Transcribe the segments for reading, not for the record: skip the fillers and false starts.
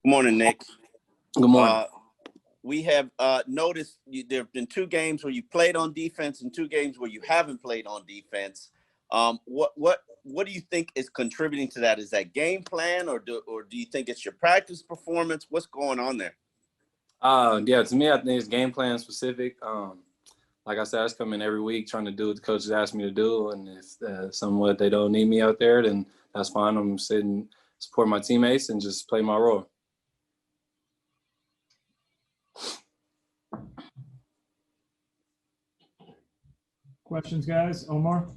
Morning, Nick. Good morning. We have noticed there have been 2 games where you played on defense and 2 games where you haven't played on defense. What do you think is contributing to that? Is that game plan, or do you think it's your practice performance? What's going on there? Yeah, to me, I think it's game plan specific. Like I said, I just come in every week trying to do what the coaches ask me to do, and if somewhat they don't need me out there, then that's fine. I'm sitting, support my teammates, and just play my role. Questions, guys? Omar?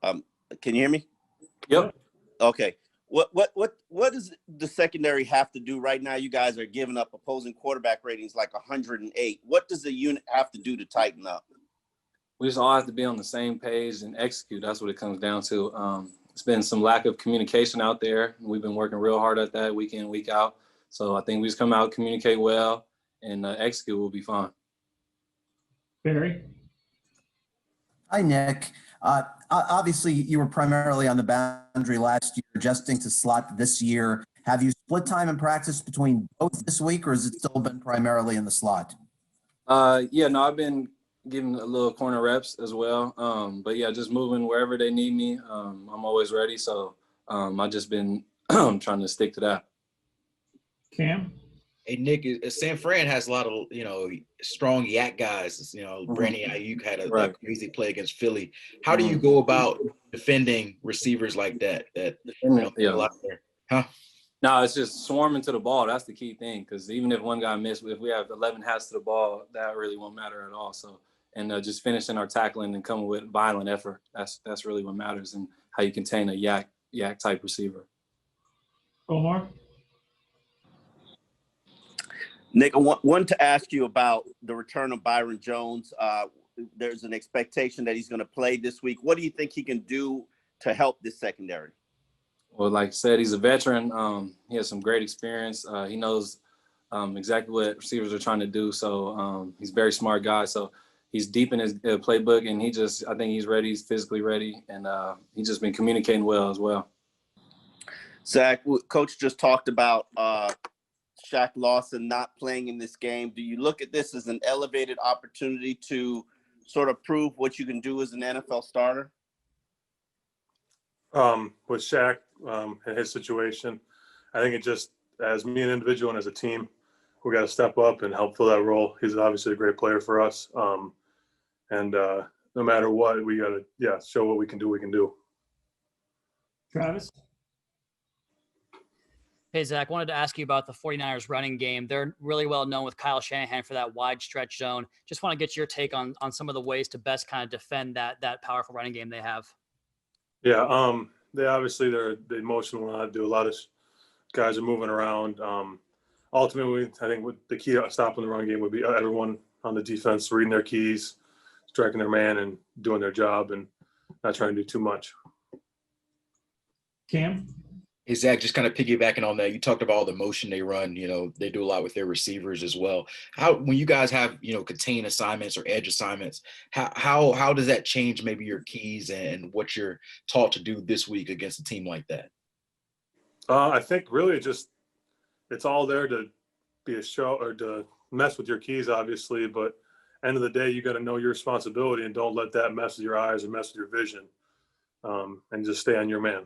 Can you hear me? Yep. Okay. What does the secondary have to do right now? You guys are giving up opposing quarterback ratings like 108. What does the unit have to do to tighten up? We just all have to be on the same page and execute. That's what it comes down to. It's been some lack of communication out there. We've been working real hard at that week in, week out. So I think we just come out, communicate well, and execute. Will be fine. Barry? Hi, Nick. Obviously, you were primarily on the boundary last year, adjusting to slot this year. Have you split time in practice between both this week, or has it still been primarily in the slot? Yeah, no, I've been giving a little corner reps as well. But yeah, just moving wherever they need me. I'm always ready. So I've just been trying to stick to that. Cam? Hey, Nick, San Fran has a lot of, strong yak guys. Brandon Ayuk had a crazy play against Philly. How do you go about defending receivers like that? Out there? Huh? No, it's just swarming to the ball. That's the key thing, because even if one guy missed, if we have 11 hats to the ball, that really won't matter at all. So, and just finishing our tackling and coming with violent effort, that's really what matters, and how you contain a yak type receiver. Omar? Nick, I want to ask you about the return of Byron Jones. There's an expectation that he's going to play this week. What do you think he can do to help this secondary? Well, like I said, he's a veteran. He has some great experience. He knows exactly what receivers are trying to do. So he's a very smart guy. So he's deep in his playbook, and I think he's ready. He's physically ready, and he's just been communicating well as well. Zach, Coach just talked about Shaq Lawson not playing in this game. Do you look at this as an elevated opportunity to sort of prove what you can do as an NFL starter? With Shaq and his situation, I think it just, as me an individual and as a team, we got to step up and help fill that role. He's obviously a great player for us. And no matter what, we got to, show what we can do. Travis? Hey, Zach, wanted to ask you about the 49ers running game. They're really well known with Kyle Shanahan for that wide stretch zone. Just want to get your take on some of the ways to best kind of defend that powerful running game they have. Yeah, they obviously they motion a lot, do a lot of guys are moving around. Ultimately, I think the key to stopping the run game would be everyone on the defense reading their keys, striking their man, and doing their job, and not trying to do too much. Cam? Hey, Zach, just kind of piggybacking on that, you talked about all the motion they run. They do a lot with their receivers as well. When you guys have, contain assignments or edge assignments, how does that change maybe your keys and what you're taught to do this week against a team like that? I think really it's all there to be a show or to mess with your keys, obviously. But end of the day, you got to know your responsibility and don't let that mess with your eyes or mess with your vision, and just stay on your man.